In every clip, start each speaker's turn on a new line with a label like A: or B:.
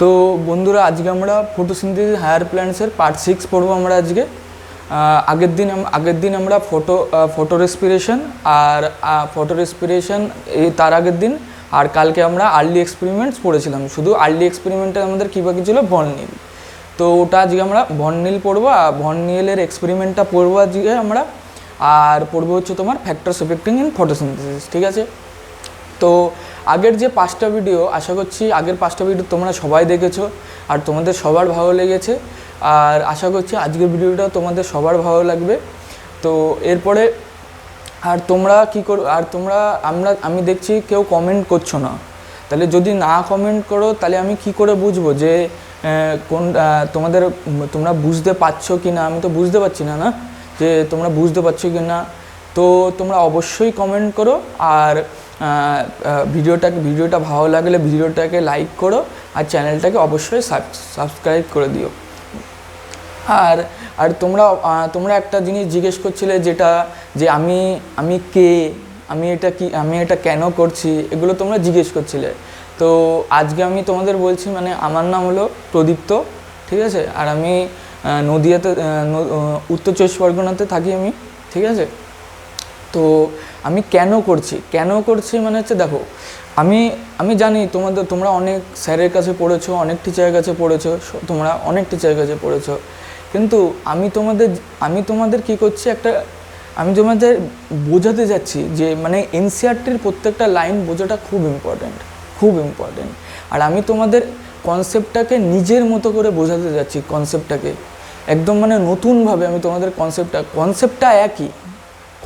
A: তো বন্ধুরা, আজকে আমরা ফটোসিনথেসিস হায়ার প্ল্যান্টসের পার্ট 6 পড়বো আমরা আজকে। আগের দিন আমরা ফটো রেসপিরেশন আর তার আগের দিন আর কালকে আমরা আর্লি এক্সপেরিমেন্টস পড়েছিলাম। শুধু আর্লি এক্সপেরিমেন্টে আমাদের কী বাকি ছিল, ভন নীল। তো ওটা আজকে আমরা ভন নীল পড়বো, আর ভন নীলের এক্সপেরিমেন্টটা পড়বো আজকে আমরা। আর পড়বো হচ্ছে তোমার ফ্যাক্টরস এফেক্টিং ইন ফটোসিনথেসিস, ঠিক আছে? তো আগের যে 5টা ভিডিও, আশা করছি আগের 5টা ভিডিও তোমরা সবাই দেখেছো আর তোমাদের সবার ভালো লেগেছে। আর আশা করছি আজকের ভিডিওটা তোমাদের সবার ভালো লাগবে। তো এরপরে আর তোমরা কী করো, আর তোমরা আমি দেখছি কেউ কমেন্ট করছো না। তাহলে যদি না কমেন্ট করো তাহলে আমি কি করে বুঝবো যে তোমরা বুঝতে পারছো কি না? আমি তো বুঝতে পারছি না যে তোমরা বুঝতে পারছো কি না। তো তোমরা অবশ্যই কমেন্ট করো, আর ভিডিওটা ভালো লাগলে ভিডিওটাকে লাইক করো, আর চ্যানেলটাকে অবশ্যই সাবস্ক্রাইব করে দিও। আর তোমরা একটা জিনিস জিজ্ঞেস করছিলে, যেটা যে আমি কে, আমি এটা কেন করছি, এগুলো তোমরা জিজ্ঞেস করছিলে। তো আজকে আমি তোমাদের বলছি, মানে আমার নাম হলো প্রদীপ্ত, ঠিক আছে? আর আমি নদিয়াতে, উত্তর 24 পরগনাতে থাকি আমি, ঠিক আছে? তো আমি কেন করছি মানে হচ্ছে, দেখো, আমি জানি তোমরা অনেক স্যারের কাছে পড়েছো, অনেক টিচারের কাছে পড়েছো, তোমরা অনেক টিচারের কাছে পড়েছো, কিন্তু আমি তোমাদের কী করছি, আমি তোমাদের বোঝাতে যাচ্ছি যে মানে এনসিইআরটির প্রত্যেকটা লাইন বোঝাটা খুব ইম্পর্টেন্ট। আর আমি তোমাদের কনসেপ্টটাকে নিজের মতো করে বোঝাতে যাচ্ছি, কনসেপ্টটাকে একদম মানে নতুনভাবে। আমি তোমাদের কনসেপ্টটা একই,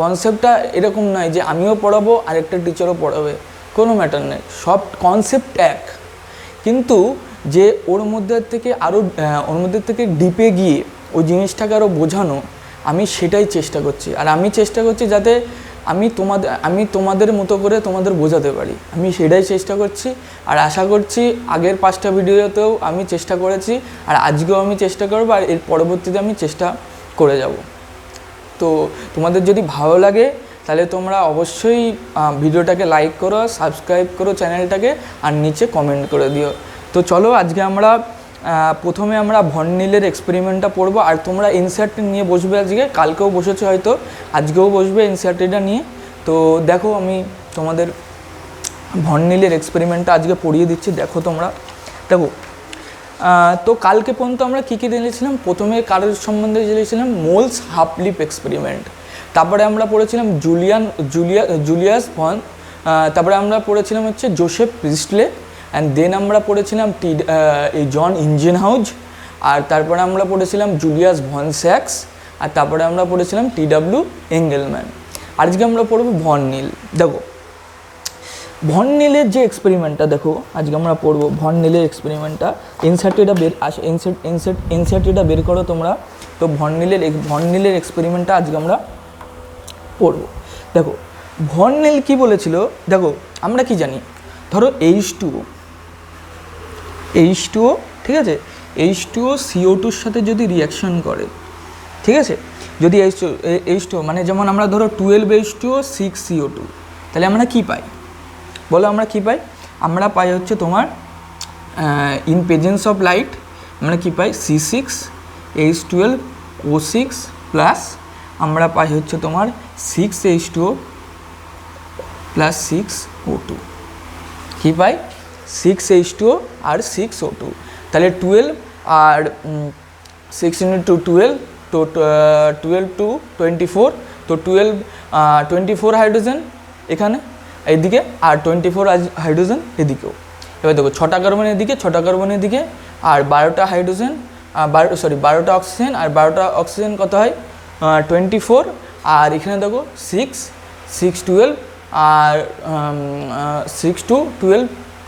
A: কনসেপ্টটা এরকম নয় যে আমিও পড়াবো আর একটা টিচারও পড়াবে, কোনো ম্যাটার নেই, সব কনসেপ্ট এক। কিন্তু যে ওর মধ্যে থেকে ডিপে গিয়ে ওই জিনিসটাকে আরও বোঝানো, আমি সেটাই চেষ্টা করছি। আর আমি চেষ্টা করছি যাতে আমি তোমাদের মতো করে তোমাদের বোঝাতে পারি, আমি সেটাই চেষ্টা করছি। আর আশা করছি আগের 5টা ভিডিওতেও আমি চেষ্টা করেছি, আর আজকেও আমি চেষ্টা করবো, আর এর পরবর্তীতে আমি চেষ্টা করে যাব। তো তোমাদের যদি ভালো লাগে তাহলে তোমরা অবশ্যই ভিডিওটাকে লাইক করো, সাবস্ক্রাইব করো চ্যানেলটাকে, আর নিচে কমেন্ট করে দিও। তো চলো, আজকে প্রথমে আমরা ভন নীলের এক্সপেরিমেন্টটা পড়বো। আর তোমরা এনসিইআরটি নিয়ে বসবে আজকে, কালকেও বসেছো হয়তো, আজকেও বসবে এনসিইআরটিটা নিয়ে। তো দেখো, আমি তোমাদের ভন নীলের এক্সপেরিমেন্টটা আজকে পড়িয়ে দিচ্ছি। দেখো, তো কালকে পর্যন্ত আমরা কী জেনেছিলাম? প্রথমে কারোর সম্বন্ধে জেনেছিলাম মোলস হাফ লিপ এক্সপেরিমেন্ট, তারপরে আমরা পড়েছিলাম জুলিয়াস ভন, তারপরে আমরা পড়েছিলাম হচ্ছে জোসেফ প্রিস্টলে, অ্যান্ড দেন আমরা পড়েছিলাম জন ইঞ্জেনহাউজ, আর তারপরে আমরা পড়েছিলাম জুলিয়াস ভন স্যাক্স, আর তারপরে আমরা পড়েছিলাম টি.ডব্লিউ. এঙ্গেলম্যান। আজকে আমরা পড়বো ভন নীল। দেখো, ভন নীলের যে এক্সপেরিমেন্টটা, দেখো আজকে আমরা পড়বো ভন নীলের এক্সপেরিমেন্টটা। এনসিইআরটিটা বের করো তোমরা। তো ভন নীলের এক্সপেরিমেন্টটা আজকে আমরা পড়বো। দেখো, ভন নীল কী বলেছিল, দেখো আমরা কি জানি, ধরো H2O, ঠিক আছে? H2O CO2-র সাথে যদি রিয়াকশন করে, ঠিক আছে, যদি H2O মানে যেমন আমরা ধরো 12H2O 6CO2, তাহলে আমরা কি পাই বলো? আমরা পাই হচ্ছে তোমার ইন প্রেজেন্স অফ লাইট আমরা কি পাই, C6H12O6 প্লাস আমরা পাই হচ্ছে তোমার 6H2O প্লাস 6O2, কী পাই? 6H2O আর 6O2, তাহলে 12 আর 6 × 12, তো 12 to 24, তো 24 হাইড্রোজেন এখানে এদিকে, আর 24 হাইড্রোজেন এদিকেও। এবার দেখো, 6টা কার্বন এদিকে, 6টা কার্বন এদিকে, আর 12টা হাইড্রোজেন, 12টা অক্সিজেন, আর 12টা অক্সিজেন কত হয়? 24, আর এখানে দেখো 6 12, আর 6 to 12,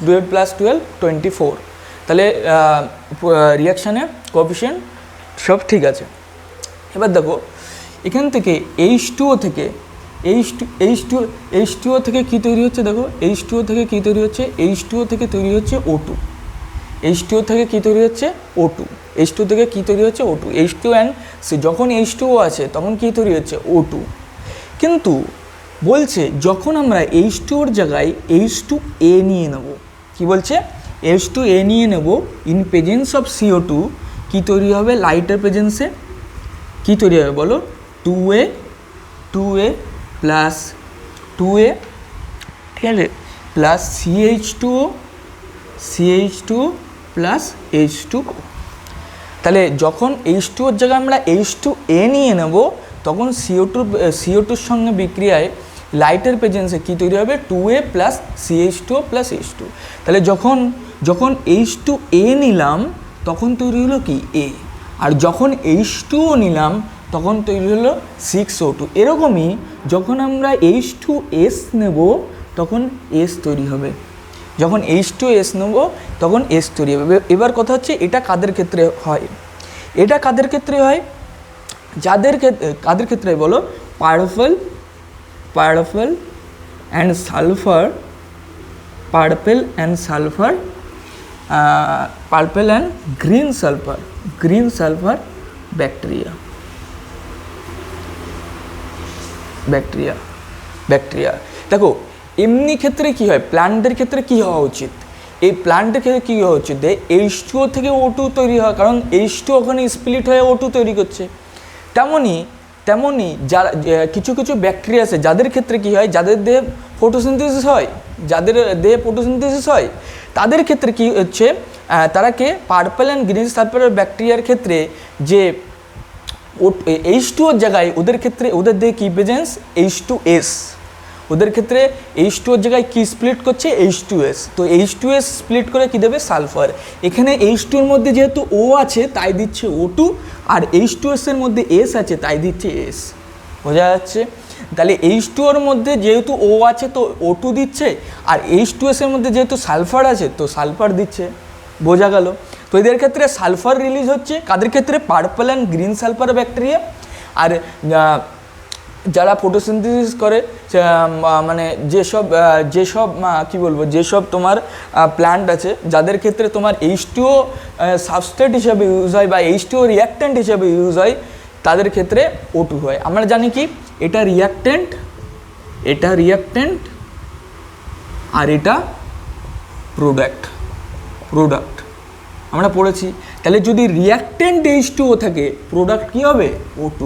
A: 12 + 12 24, তাহলে রিয়াকশানের কোএফিশিয়েন্ট সব ঠিক আছে। এবার দেখো, এখান থেকে H2O থেকে কী তৈরি হচ্ছে? দেখো, H2O থেকে কী তৈরি হচ্ছে? H2O থেকে তৈরি হচ্ছে O2। H2O থেকে কী তৈরি হচ্ছে? O2। H2O থেকে কী তৈরি হচ্ছে? O2। H2 অ্যান্ড যখন H2O আছে তখন কী তৈরি হচ্ছে? O2। কিন্তু বলছে যখন আমরা H2ওর জায়গায় H2A নিয়ে নেব, কি বলছে? H2A নিয়ে নেব, ইন প্রেজেন্স অফ CO2 কী তৈরি হবে, লাইটের প্রেজেন্সে কী তৈরি হবে বলো, 2A প্লাস 2A, ঠিক আছে, প্লাস CH2O প্লাস H2O। তাহলে যখন H2ওর জায়গায় আমরা H2A নিয়ে নেব, তখন CO2-র সঙ্গে বিক্রিয়ায় লাইটের প্রেজেন্সে কী তৈরি হবে, 2A plus CH2O plus H2। তাহলে যখন H2A নিলাম তখন তৈরি হলো কি A, আর যখন H2O নিলাম তখন তৈরি হলো 6O2। এরকমই যখন আমরা H2S নেব তখন S তৈরি হবে, যখন H2S নেব তখন S তৈরি হবে। এবার কথা হচ্ছে এটা কাদের ক্ষেত্রে হয়, এটা কাদের ক্ষেত্রে হয়, কাদের ক্ষেত্রে বলো, purple and sulphur, purple and green sulphur bacteria. দেখো এমনি ক্ষেত্রে কি হয়, প্ল্যান্টদের ক্ষেত্রে কি হওয়া উচিত, এই প্ল্যান্টের ক্ষেত্রে কী হওয়া উচিত, H2O থেকে O2 তৈরি হয়, কারণ H2 ওখানে স্প্লিট হয়ে O2 তৈরি করছে। তেমনই যারা কিছু ব্যাকটেরিয়া আছে যাদের ক্ষেত্রে কী হয়, যাদের দেহে ফটোসিনথেসিস হয়, তাদের ক্ষেত্রে কী হচ্ছে, তারাকে পার্পল অ্যান্ড গ্রিন সালফার ব্যাকটেরিয়ার ক্ষেত্রে যে H2ওর জায়গায় ওদের দেহে কী প্রেজেন্স, H2S, ওদের ক্ষেত্রে H2ওর জায়গায় কী স্প্লিট করছে, H2S। তো H2S স্প্লিট করে কী দেবে, সালফার। এখানে H2-এর মধ্যে যেহেতু O আছে তাই দিচ্ছে O2, আর H2S-এর মধ্যে S আছে তাই দিচ্ছে S। বোঝা যাচ্ছে? তাহলে H2-ওর মধ্যে যেহেতু O আছে তো O2 দিচ্ছে, আর H2S-এর মধ্যে যেহেতু সালফার আছে তো সালফার দিচ্ছে। বোঝা গেল? তো এদের ক্ষেত্রে সালফার রিলিজ হচ্ছে, কাদের ক্ষেত্রে, purple and green sulphur bacteria. আর যারা ফটোসিনথেসিস করে, মানে যেসব কি বলবো, যেসব তোমার প্ল্যান্ট আছে যাদের ক্ষেত্রে তোমার H2O সাবস্ট্রেট হিসাবে ইউজ হয় বা H2O রিঅ্যাক্ট্যান্ট হিসাবে ইউজ হয়, তাদের ক্ষেত্রে O2 হয়। আমরা জানি কি, এটা রিঅ্যাক্ট্যান্ট আর এটা প্রোডাক্ট আমরা পড়েছি। তাহলে যদি রিঅ্যাক্ট্যান্ট H2O থাকে, প্রোডাক্ট কী হবে, O2।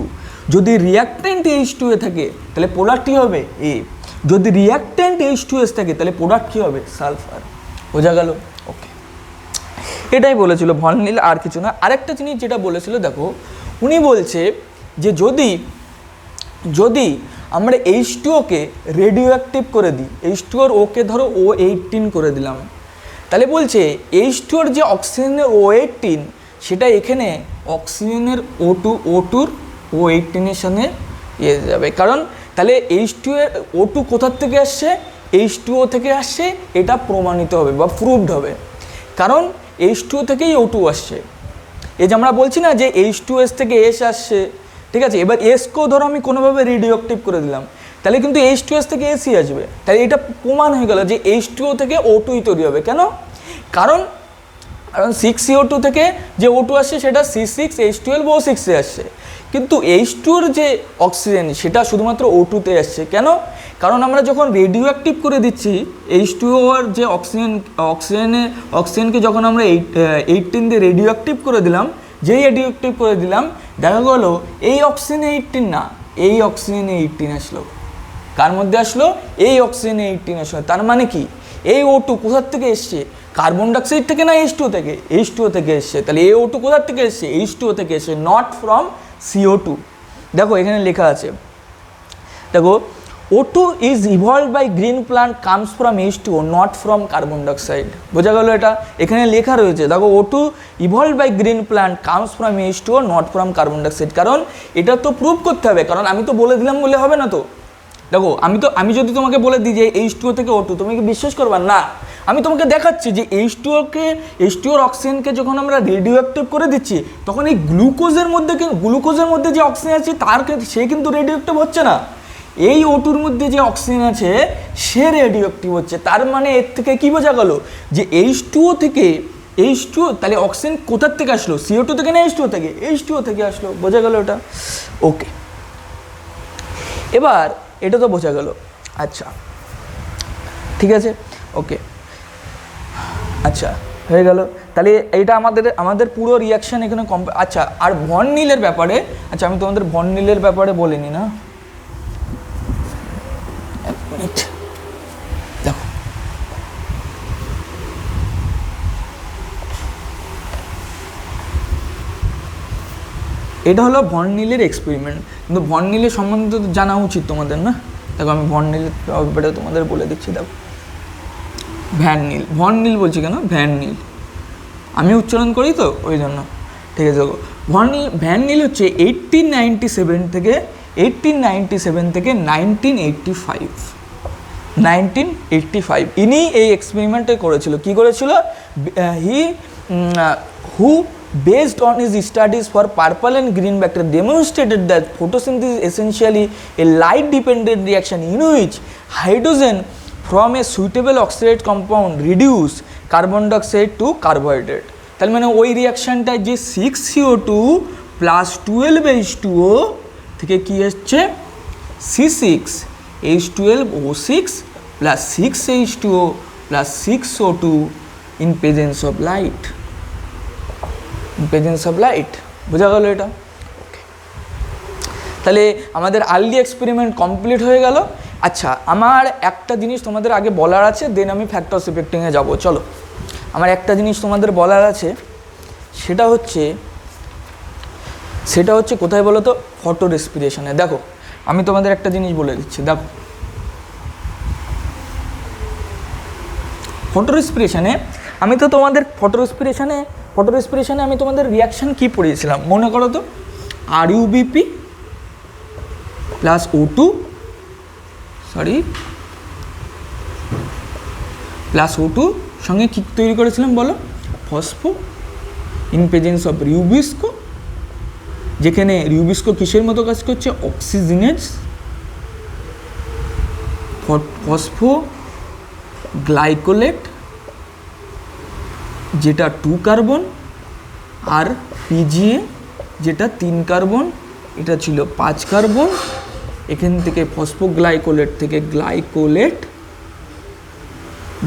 A: যদি রিঅ্যাক্ট্যান্ট H2A থাকে তাহলে প্রোডাক্ট কী হবে, A। যদি রিঅ্যাক্ট্যান্ট H2S থাকে তাহলে প্রোডাক্ট কী হবে, সালফার। বোঝা গেল? ওকে, এটাই বলেছিল ভন নীল, আর কিছু না। আরেকটা জিনিস যেটা বলেছিল, দেখো উনি বলছে যে যদি আমরা H2O-কে রেডিও অ্যাক্টিভ করে দিই, H2ওর ওকে ধরো O18 করে দিলাম, তাহলে বলছে H2ওর যে অক্সিজেনের O18 সেটা এখানে অক্সিজেনের O2-র O18-এর সঙ্গে যাবে। কারণ তাহলে O2 কোথার থেকে আসছে, H2O থেকে আসছে, এটা প্রমাণিত হবে বা প্রুভড হবে, কারণ H2O থেকেই O2 আসছে। এই যে আমরা বলছি না যে H2S থেকে S আসছে, ঠিক আছে, এবার Sকেও ধরো আমি কোনোভাবে রেডিও অ্যাক্টিভ করে দিলাম, তাহলে কিন্তু H2S থেকে Sই আসবে। তাহলে এটা প্রমাণ হয়ে গেল যে H2O থেকে O2ই তৈরি হবে। কেন? কারণ 6CO2 থেকে যে O2 আসছে সেটা C6H12O6-এ আসছে, কিন্তু H2-এর যে অক্সিজেন সেটা শুধুমাত্র O2-তে আসছে। কেন? কারণ আমরা যখন রেডিও অ্যাক্টিভ করে দিচ্ছি H2O-এর যে অক্সিজেনকে যখন আমরা 18 দিয়ে রেডিও অ্যাক্টিভ করে দিলাম, দেখা গেলো এই অক্সিজেনে 18 না, এই অক্সিজেনে 18 আসলো। কার মধ্যে আসলো? এই অক্সিজেনে 18 আসলো। তার মানে কি, এই O2 কোথার থেকে এসছে, কার্বন ডাইঅক্সাইড থেকে না H2O থেকে? H2O থেকে এসছে। তাহলে এই O2 কোথার থেকে এসছে, H2O থেকে এসছে, নট ফ্রম CO2। দেখো এখানে লেখা আছে, দেখো O2 is evolved by green plant comes from H2O not from carbon dioxide। বোঝা গেল? এটা এখানে লেখা রয়েছে, দেখো O2 evolved by green plant comes from H2O not from carbon dioxide। কারণ এটা তো প্রুভ করতে হবে, কারণ আমি তো বলে দিলাম বলে হবে না। তো দেখো আমি যদি তোমাকে বলে দিই যে H2O থেকে O2, তুমি কি বিশ্বাস করবা না? আমি তোমাকে দেখাচ্ছি যে H2ওর অক্সিজেনকে যখন আমরা রেডিও অ্যাক্টিভ করে দিচ্ছি তখন এই গ্লুকোজের মধ্যে যে অক্সিজেন আছে সে কিন্তু রেডিও অ্যাক্টিভ হচ্ছে না, এই O2-র মধ্যে যে অক্সিজেন আছে সে রেডিও অ্যাক্টিভ হচ্ছে। তার মানে এর থেকে কি বোঝা গেল যে H2O থেকে তাহলে অক্সিজেন কোথার থেকে আসলো, CO2 থেকে না H2O থেকে? H2O থেকে আসলো। বোঝা গেল এটা? ওকে, এবার এটা তো বোঝা গেল। আচ্ছা ঠিক আছে, ওকে, আচ্ছা হয়ে গেল। তাহলে এইটা আমাদের পুরো রিয়াকশান এখানে আচ্ছা, আর ভন নীলের ব্যাপারে, আচ্ছা আমি তোমাদের ভন নীলের ব্যাপারে বলিনি না, এক মিনিট দেখো, এটা হলো ভন নীলের এক্সপেরিমেন্ট, কিন্তু ভন নীলের সম্বন্ধে তো জানা উচিত তোমাদের না। দেখো আমি ভন নীলের ব্যাপারে তোমাদের বলে দিচ্ছি। দেখো ভ্যান নীল, ভন নীল বলছি কেন, ভ্যান নীল আমি উচ্চারণ করি তো ওই জন্য, ঠিক আছে। দেখো ভ্যান নীল হচ্ছে 1897 থেকে 1985 ইনি এই এক্সপেরিমেন্টে করেছিল। কি করেছিল? হু based on his studies for purple and green bacteria demonstrated that photosynthesis is essentially a light dependent reaction in which hydrogen from a suitable oxidate compound reduce carbon dioxide to carbohydrate। তার মানে ওই রিয়াকশানটায় যে 6CO2 plus 12H2O থেকে কী হচ্ছে C6H12O6 plus 6H2O plus 6O2 in presence of light, presence of light. বোঝা গেল এটা? তাহলে আমাদের আর্লি এক্সপেরিমেন্ট কমপ্লিট হয়ে গেল। আচ্ছা আমার একটা জিনিস তোমাদের আগে বলার আছে, দেন আমি ফ্যাক্টরস ইফেক্টিংয়ে যাব। চলো, আমার একটা জিনিস তোমাদের বলার আছে, সেটা হচ্ছে কোথায় বলো তো, ফটো রেসপিরেশনে। দেখো আমি তোমাদের একটা জিনিস বলে দিচ্ছি। দেখো ফটো রেসপিরেশনে আমি তো তোমাদের ফটো রেসপিরেশনে আমি তোমাদের রিয়াকশান কী পড়িয়েছিলাম মনে করো তো, RUBP plus O2 plus O2 সঙ্গে কী তৈরি করেছিলাম বলো, ফসফো ইন প্রেজেন্স অফ রিউবিস্কো, যেখানে রিউবিস্কো কিসের মতো কাজ করছে, অক্সিজেনেজ ফসফো গ্লাইকোলেট যেটা 2 কার্বন, আর PGA যেটা 3 কার্বন, এটা ছিল 5 কার্বন। এখান থেকে ফসফোগ্লাইকোলেট থেকে গ্লাইকোলেট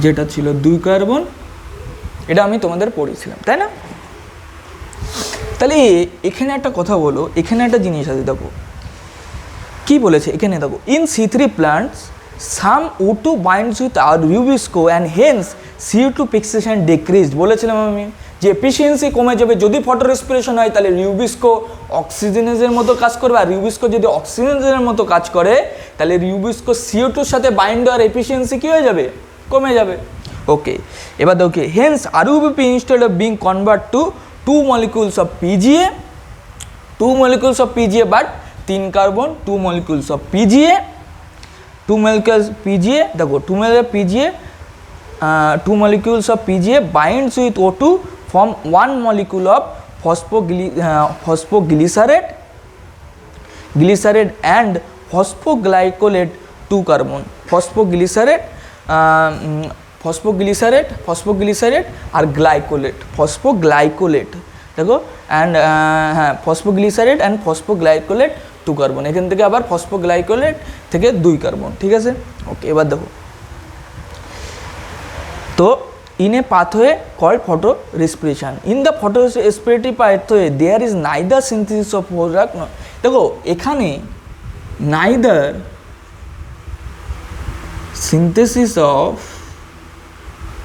A: যেটা ছিল 2 কার্বন, এটা আমি তোমাদের পড়েছিলাম, তাই না? তাহলে এখানে একটা কথা বলো, এখানে একটা জিনিস আছে। দেখো কি বলেছে এখানে, দেখো in C3 plants some O2 binds with our Rubisco and hence CO2 fixation decreased। বলেছিলাম আমি যে এফিসিয়েন্সি কমে যাবে যদি ফটো রেসপিরেশন হয়, তাহলে রিউবিস্কো অক্সিজেনেজের মতো কাজ করবে, আর রিউবিস্কো যদি অক্সিজেনের মতো কাজ করে তাহলে রিউবিস্কো CO2-র সাথে বাইন্ড হওয়ার এফিসিয়েন্সি কী হয়ে যাবে, কমে যাবে। ওকে, এবার দেখো Haynes RUBP instead of being convert to 2 molecules of PGA but 3 carbon 2 molecules of PGA, 2 molecules PGA, দেখো 2 molecules of PGA binds with O2 form 1 molecule of phosphoglycerate and phosphoglycolate 2 carbon, phosphoglycerate R phosphoglycolate দেখো and phosphoglycerate and phosphoglycolate 2 carbon, এখান থেকে আবার ফসফোগ্লাইকোলেট থেকে 2 carbon, ঠিক আছে। ওকে, এবার দেখো তো in a pathway called photorespiration, in the photorespiratory pathway there is neither synthesis of product, দেখো এখানে neither synthesis of,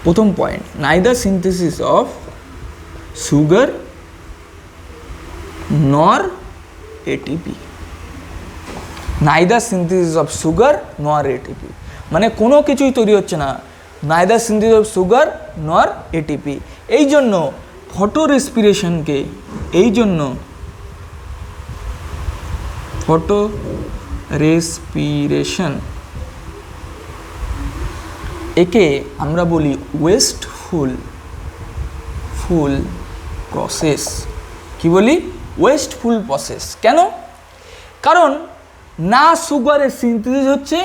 A: প্রথম point, neither synthesis of sugar nor ATP, neither synthesis of sugar nor ATP, মানে কোনো কিছুই তৈরি হচ্ছে না, neither synthesis of sugar nor ATP। এই জন্য ফটো রেসপিরেশনকে, একে আমরা বলি ওয়েস্টফুল প্রসেস। কি বলি? Wasteful process. কেন? কারণ না সুগারের সিনথেসিস হচ্ছে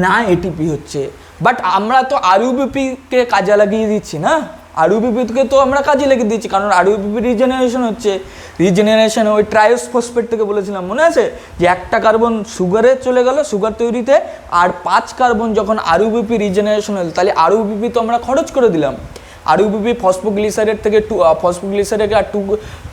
A: না এটিপি হচ্ছে, বাট আমরা তো RUBP-কে কাজে লাগিয়ে দিচ্ছি না, RUBP-কে তো আমরা কাজে লাগিয়ে দিচ্ছি, কারণ RUBP রিজেনারেশন হচ্ছে, রিজেনারেশন ওই ট্রায়োস ফসফেট থেকে বলেছিলাম মনে আছে, যে একটা কার্বন সুগারে চলে গেল সুগার তৈরিতে, আর 5 কার্বন যখন RUBP রিজেনারেশন হলো, তাহলে RUBP তো আমরা খরচ করে দিলাম, আরইউবিপি ফসফোগ্লিসারেট থেকে ফসফোগ্লিসারেট আর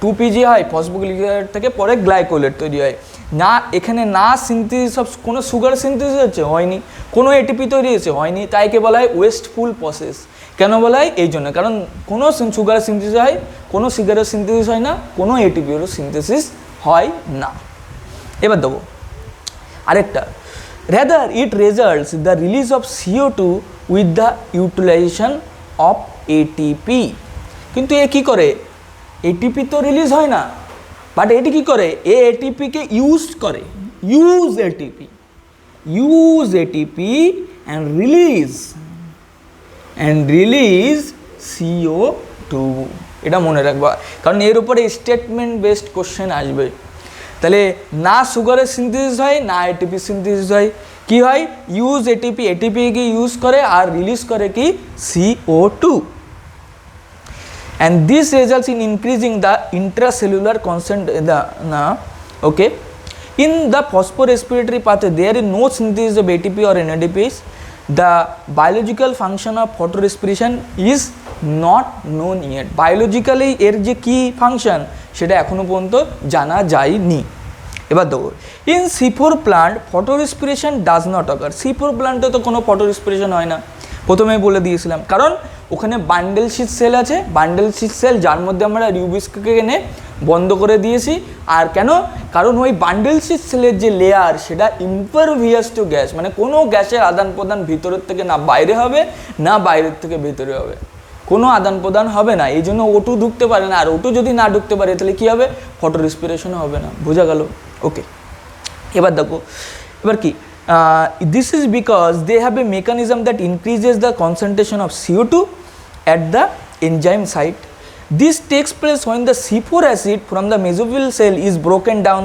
A: টু পিজি হয়, ফসফোগ্লিসারেট থেকে পরে গ্লাইকোলেট তৈরি হয়। না এখানে না সিনথেসিস অফ কোনো সুগার সিনথেসিস হচ্ছে, হয়নি, কোনো এটিপি তৈরি হয়েছে, হয়নি, তাই কে বলা হয় ওয়েস্টফুল প্রসেস। কেন বলা হয়? এই জন্য, কারণ কোনো সুগার সিনথেসিস হয়, কোনো সিগারের সিনথেসিস হয় না, কোনো এটিপিরও সিনথেসিস হয় না। এবার দেবো আরেকটা, rather it results the release of CO2 with the utilization of ATP। কিন্তু এ কী করে? এটিপি তো রিলিজ হয় না, বাট এটি কী করে? এ এটিপিকে ইউজ করে, use ATP and release CO2। এটা মনে রাখবা, কারণ এর উপরে স্টেটমেন্ট বেসড কোশ্চেন আসবে। তাহলে না সুগারের সিনথেসিস হয়, না এটিপি সিনথেসিস হয়, কি হয়? ইউজ এটিপি, এটিপিকে ইউজ করে আর রিলিজ করে কি? CO2। and this results in increasing the intracellular okay, in the phosphorespiratory pathway there is no synthesis of ATP or NADPs. The biological function of photorespiration is not known yet। biologically এর যে কি function সেটা এখনো পর্যন্ত জানা যায়নি। এবার দেখো, in C4 plant photorespiration does not occur. C4 প্লান্টে তো কোনো ফটোরেসপিরেশন হয় না, প্রথমেই বলে দিয়েছিলাম, কারণ ওখানে বান্ডেল শিট সেল আছে, বান্ডেল শিট সেল যার মধ্যে আমরা রিউবিস্ককে এনে বন্ধ করে দিয়েছি। আর কেন? কারণ ওই বান্ডেল শিট সেলের যে লেয়ার সেটা ইম্পারভিয়াস টু গ্যাস, মানে কোনো গ্যাসের আদান প্রদান ভিতরের থেকে না বাইরে হবে, না বাইরের থেকে ভেতরে হবে, কোনো আদান প্রদান হবে না। এই জন্য O2 ঢুকতে পারে না, আর O2 যদি না ঢুকতে পারে তাহলে কী হবে? ফটো রেসপিরেশনও হবে না। বোঝা গেল? ওকে, এবার দেখো, এবার কি, this is because they have a mechanism that increases the concentration of CO2 at the enzyme site. This takes place when the C4 acid from the mesophyll cell is broken down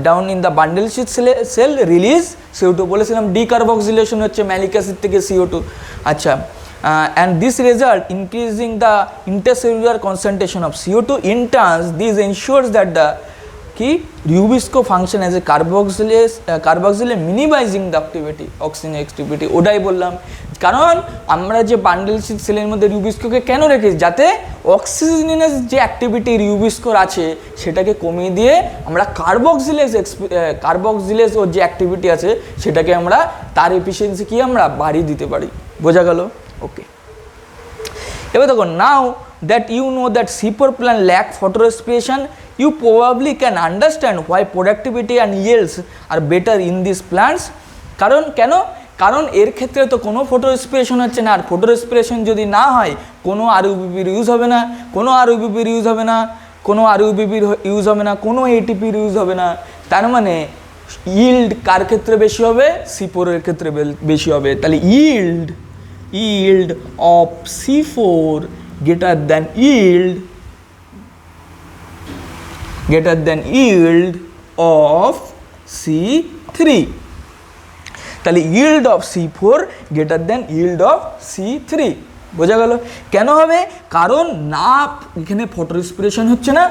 A: down in the bundle sheath cell release CO2। বলেছিলাম decarboxylation হচ্ছে malic acid থেকে CO2। আচ্ছা, and this result increasing the intercellular concentration of CO2 in turn this ensures that the কি rubisco function as a carboxylase minimising the activity, oxygen activity. ওটাই বললাম, কারণ আমরা যে বান্ডেল শিট সেলের মধ্যে রিউবিস্কোকে কেন রেখেছি? যাতে অক্সিজেনের যে অ্যাক্টিভিটি রিউবিস্কোর আছে সেটাকে কমিয়ে দিয়ে আমরা কার্বক্সিলেজ ওর যে অ্যাক্টিভিটি আছে সেটাকে আমরা তার এফিসিয়েন্সি কি আমরা বাড়িয়ে দিতে পারি। বোঝা গেল? ওকে, এবার দেখো, now that you know that C4 plant lack photorespiration, you probably can understand why productivity and yields are better in these plants। কারণ কেন? কারণ এর ক্ষেত্রে তো কোনো ফটো রেসপিরেশন হচ্ছে না, আর ফটো রেসপিরেশন যদি না হয় কোনো আরইউবিপির ইউজ হবে না, কোনো আরইউবিপির ইউজ হবে না, কোনো আরইউবিপির ইউজ হবে না, কোনো এটিপির ইউজ হবে না। তার মানে ইল্ড কার ক্ষেত্রে বেশি হবে? C4 এর ক্ষেত্রে বেশি হবে। তাহলে yield of C4 greater than yield of C3। তাহলে yield of C4 greater than yield of C3। বোঝা গেল? কেন হবে? কারণ না এখানে ফটো রেসপিরেশন হচ্ছে না,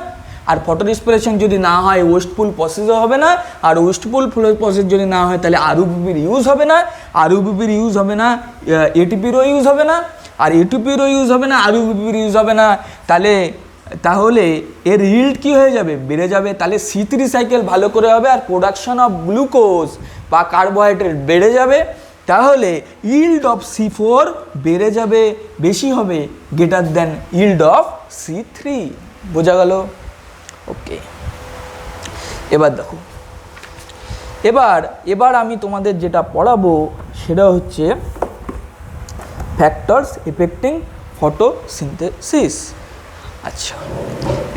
A: আর ফটো রেসপিরেশন যদি না হয় ওয়েস্টফুল প্রসেসও হবে না, আর ওয়েস্টফুল প্রসেস যদি না হয় তাহলে আরইউবিপির ইউজ হবে না, আরইউবিপির ইউজ হবে না, এটিপিরও ইউজ হবে না, আর এটিপিরও ইউজ হবে না, আরইউবিপির ইউজ হবে না। তাহলে এর yield কি হয়ে যাবে? বেড়ে যাবে। তাহলে C3 সাইকেল ভালো করে হবে, আর প্রোডাকশন অফ গ্লুকোজ বা কার্বোহাইড্রেট বেড়ে যাবে। তাহলে yield of C4 বেড়ে যাবে, বেশি হবে, greater than yield of C3। বোঝা গেল? ওকে, এবার দেখো, এবার আমি তোমাদের যেটা পড়াবো সেটা হচ্ছে ফ্যাক্টরস এফেক্টিং ফটোসিনথেসিস। আচ্ছা,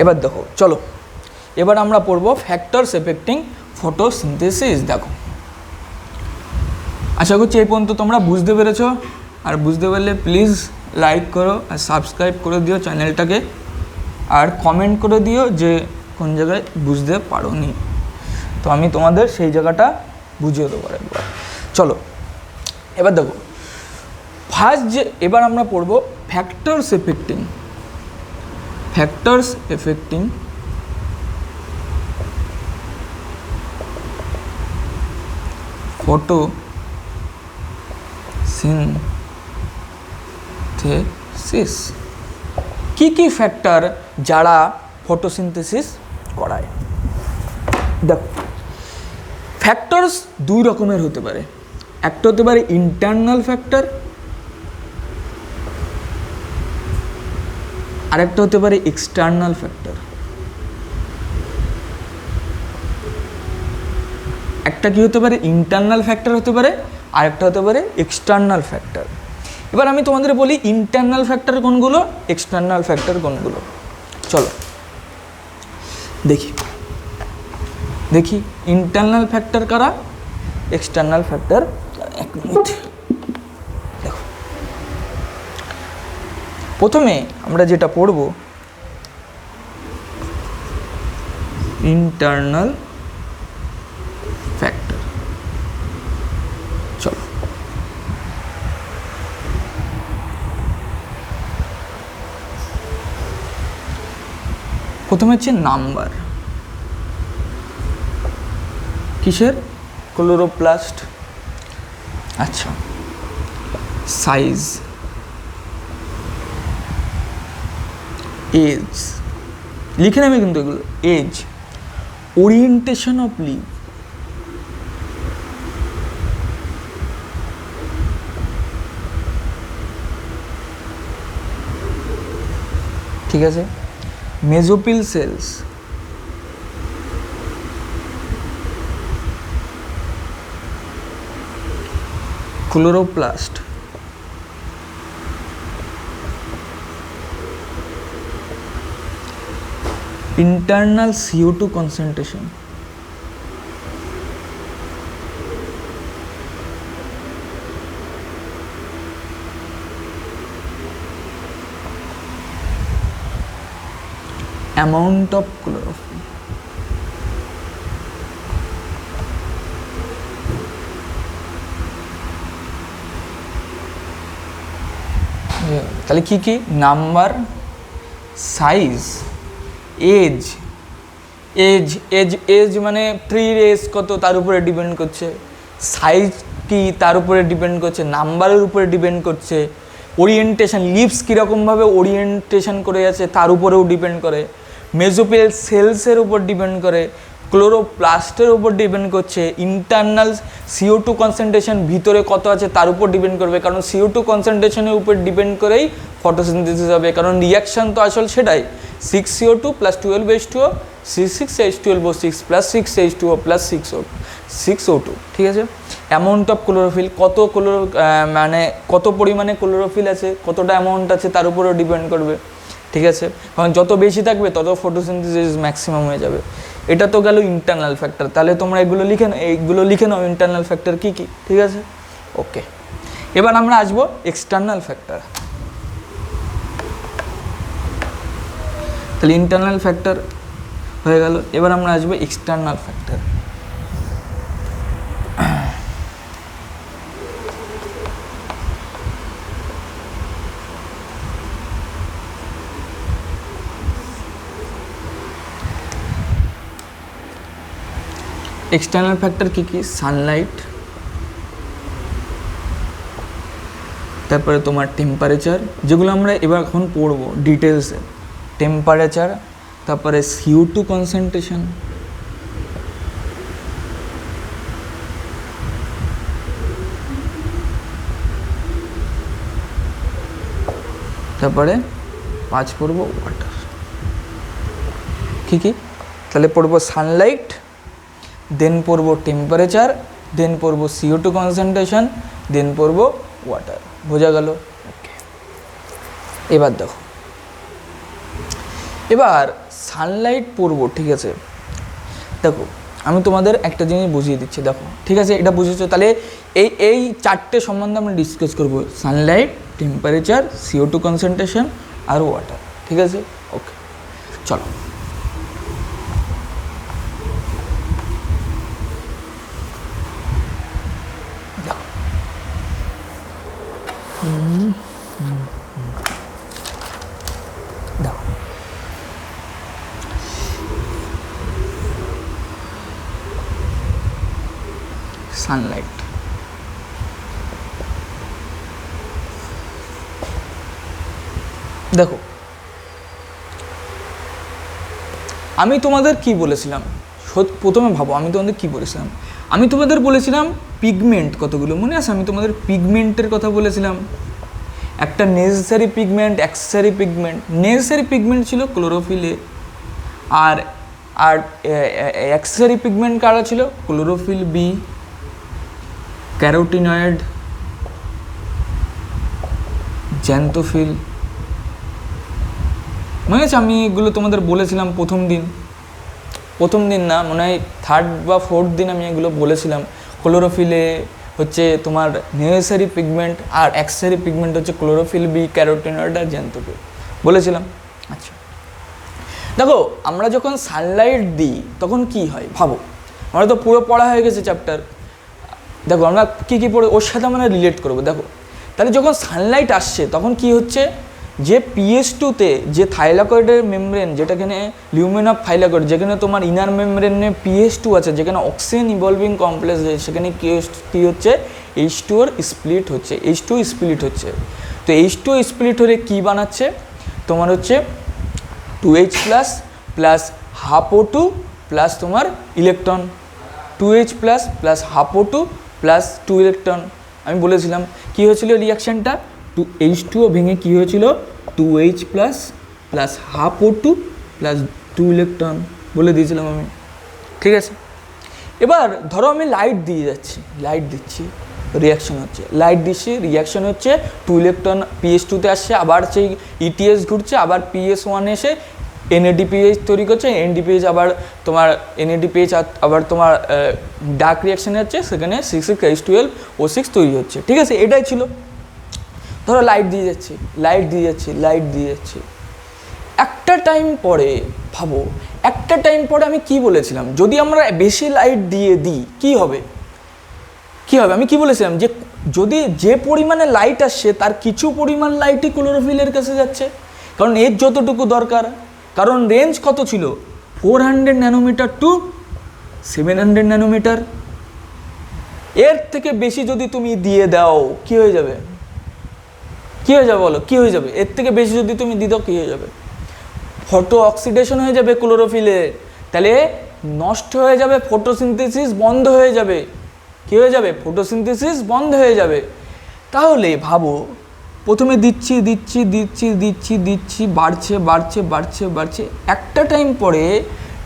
A: এবার দেখো, চলো এবার আমরা পড়বো ফ্যাক্টরস এফেক্টিং ফটোসিনথেসিস। দেখো, আশা করছি এই পর্যন্ত তোমরা বুঝতে পেরেছো, আর বুঝতে পারলে প্লিজ লাইক করো আর সাবস্ক্রাইব করে দিও চ্যানেলটাকে, আর কমেন্ট করে দিও যে কোন জায়গায় বুঝতে পারোনি, তো আমি তোমাদের সেই জায়গাটা বুঝিয়ে দেবো একবার। চলো এবার দেখো, ফার্স্ট যে এবার আমরা পড়বো ফ্যাক্টরস এফেক্টিং ফটোসিনথেসিস। সিস কি কি ফ্যাক্টর যারা ফটোসিনথেসিস করায়? দেখো, ফ্যাক্টরস দুই রকমের হতে পারে। একটা হতে পারে ইন্টারনাল ফ্যাক্টর, আরেকটা হতে পারে এক্সটার্নাল ফ্যাক্টর। একটা কি হতে পারে ইন্টারনাল ফ্যাক্টর হতে পারে, আরেকটা হতে পারে এক্সটার্নাল ফ্যাক্টর। এবার আমি তোমাদের বলি ইন্টারনাল ফ্যাক্টর কোনগুলো, এক্সটার্নাল ফ্যাক্টর কোনগুলো। চলো দেখি দেখি ইন্টারনাল ফ্যাক্টর কারা, এক্সটার্নাল ফ্যাক্টর। এক মিনিট, দেখো প্রথমে আমরা যেটা পড়ব ইন্টারনাল ফ্যাক্টর। চলো প্রথমে হচ্ছে নাম্বার, কিসের, ক্লোরোপ্লাস্ট। আচ্ছা, সাইজ, এজ, লিখে নেবে কিন্তু এগুলো, এজ, ওরিয়েন্টেশন অফ লিভ, ঠিক আছে, mesophyll cells, chloroplast, internal CO2 concentration, amount of chlorophyll, তাহলে কি কি, number, size, age, age age age মানে ট্রির এজ কত তার উপরে ডিপেন্ড করছে, সাইজ কি তার উপরে ডিপেন্ড করছে, নাম্বারের উপরে ডিপেন্ড করছে, ওরিয়েন্টেশন, লিভস কীরকমভাবে ওরিয়েন্টেশন করে আছে তার উপরেও ডিপেন্ড করে, মেসোপিল সেলসের উপর ডিপেন্ড করে, ক্লোরোপ্লাস্টের উপর ডিপেন্ড করছে, ইন্টারনাল CO2 কনসেন্ট্রেশন ভিতরে কত আছে তার উপর ডিপেন্ড করবে, কারণ CO2 কনসেন্ট্রেশনের উপর ডিপেন্ড করেই ফটোসিনথেসিস হবে, কারণ রিয়াকশান তো আসল সেটাই, 6CO2 + 12H2O, C6H12O6 + 6H2O + 6O2, ঠিক আছে। অ্যামাউন্ট অফ ক্লোরোফিল, কত মানে কত পরিমাণে ক্লোরোফিল আছে, কতটা অ্যামাউন্ট আছে তার উপরেও ডিপেন্ড করবে, ঠিক আছে, কারণ যত বেশি থাকবে তত ফটোসিনথেসিস ম্যাক্সিমাম হয়ে যাবে। এটা তো গেল ইন্টারনাল ফ্যাক্টর, তাহলে তোমরা এইগুলো লিখে নাও ইন্টারনাল ফ্যাক্টর কী কী, ঠিক আছে, ওকে। এবার আমরা আসবো এক্সটার্নাল ফ্যাক্টর। তাহলে ইন্টারনাল ফ্যাক্টর হয়ে গেল, এবার আমরা আসবো এক্সটার্নাল ফ্যাক্টর। এক্সটার্নাল ফ্যাক্টর কী কী, সানলাইট, তারপরে তোমার টেম্পারেচার, যেগুলো আমরা এবার এখন পড়বো ডিটেলসে, টেম্পারেচার, তারপরে CO2 কনসেন্ট্রেশন, তারপরে 5 পড়বো ওয়াটার। কী তাহলে পড়বো সানলাইট, দেন পড়বো টেম্পারেচার, দেন পড়বো CO2 কনসেন্ট্রেশন, দেন পড়বো ওয়াটার। বোঝা গেল? ওকে, এবার দেখো, এবার সানলাইট পড়বো, ঠিক আছে। দেখো আমি তোমাদের একটা জিনিস বুঝিয়ে দিচ্ছি, দেখো ঠিক আছে, এটা বুঝেছো, তাহলে এই চারটে সম্বন্ধে আমরা ডিসকাস করবো, সানলাইট, টেম্পারেচার, CO2 কনসেন্ট্রেশন আর ওয়াটার, ঠিক আছে, ওকে চলো। সানলাইট, দেখো আমি তোমাদের কি বলেছিলাম, প্রথমে ভাবো আমি তোমাদের কি বলেছিলাম। আমি তোমাদের বলেছিলাম পিগমেন্ট কতগুলো মনে আছে, আমি তোমাদের পিগমেন্টের কথা বলেছিলাম। একটা necessary pigment, accessory pigment. Necessary pigment ছিল ক্লোরোফিল এ, আর আর অ্যাক্সেসারি পিগমেন্ট কারা ছিল, ক্লোরোফিল বি, ক্যারোটিনয়েড, জ্যান্থোফিল। মনে আছে আমি এগুলো তোমাদের বলেছিলাম প্রথম দিন না, মনে হয় থার্ড বা ফোর্থ দিন আমি এগুলো বলেছিলাম। ক্লোরোফিলে হচ্ছে তোমার নেসেসারি পিগমেন্ট, আর অ্যাক্সেসারি পিগমেন্ট হচ্ছে ক্লোরোফিল বি, ক্যারোটিনয়েড আর জ্যান্থোফিল বলেছিলাম। আচ্ছা দেখো আমরা যখন সানলাইট দিই তখন কি হয় ভাবো, আমরা তো পুরো পড়া হয়ে গেছে চ্যাপ্টার। দেখো আমরা কী কী পড়ে ওর সাথে আমরা রিলেট করবো। দেখো তাহলে যখন সানলাইট আসছে তখন কি হচ্ছে, যে PS2-তে যে থাইলাকয়েডের মেমব্রেন, যেটাখানে লিউমেন অফ থাইলাকয়েড, যেখানে তোমার ইনার মেমব্রেনে PS2 আছে, যেখানে অক্সিজেন ইভলভিং কমপ্লেক্স আছে, সেখানে কী হচ্ছে, H2 স্প্লিট হচ্ছে, H2 স্প্লিট হচ্ছে। তো H2 স্প্লিট হলে কী বানাচ্ছে, তোমার হচ্ছে 2H plus plus half O2 plus তোমার electron, 2H plus plus half O2 plus 2 electron. আমি বলেছিলাম কী হয়েছিল রিয়াকশানটা, H2O ভেঙে কী হয়েছিল, 2H plus plus half O2 plus 2 electron বলে দিয়েছিলাম আমি, ঠিক আছে। এবার ধরো আমি লাইট দিয়ে যাচ্ছি, লাইট দিচ্ছি, রিয়াকশান হচ্ছে, লাইট দিচ্ছি, রিয়াকশান হচ্ছে, 2 ইলেকট্রন PS2-তে আসছে, আবার সেই ETS ঘুরছে, আবার PS1 এসে NADPH তৈরি করছে, NADPH আবার তোমার NADPH আবার তোমার ডার্ক রিয়াকশানে হচ্ছে, সেখানে 6H12O6 তৈরি হচ্ছে, ঠিক আছে। এটাই ছিল। ধরো লাইট দিয়ে যাচ্ছি, লাইট দিয়ে যাচ্ছি, লাইট দিয়ে যাচ্ছি, একটা টাইম পরে ভাবো, একটা টাইম পরে আমি কি বলেছিলাম, যদি আমরা বেশি লাইট দিয়ে দিই কি হবে, কি হবে, আমি কি বলেছিলাম, যে যদি যে পরিমাণে লাইট আসছে তার কিছু পরিমাণ লাইটই ক্লোরোফিলের কাছে যাচ্ছে, কারণ এর যতটুকু দরকার, কারণ রেঞ্জ কত ছিল, 400 ন্যানোমিটার টু 700 ন্যানোমিটার। এর থেকে বেশি যদি তুমি দিয়ে দাও কি হয়ে যাবে, কী হয়ে যাবে বলো, কী হয়ে যাবে, এর থেকে বেশি যদি তুমি দিয়ে দাও কী হয়ে যাবে, ফটো অক্সিডেশন হয়ে যাবে ক্লোরোফিলের, তাহলে নষ্ট হয়ে যাবে, ফটোসিনথেসিস বন্ধ হয়ে যাবে, কী হয়ে যাবে, ফটোসিনথেসিস বন্ধ হয়ে যাবে। তাহলে ভাবো প্রথমে দিচ্ছি দিচ্ছি দিচ্ছি দিচ্ছি দিচ্ছি, বাড়ছে বাড়ছে বাড়ছে বাড়ছে, একটা টাইম পরে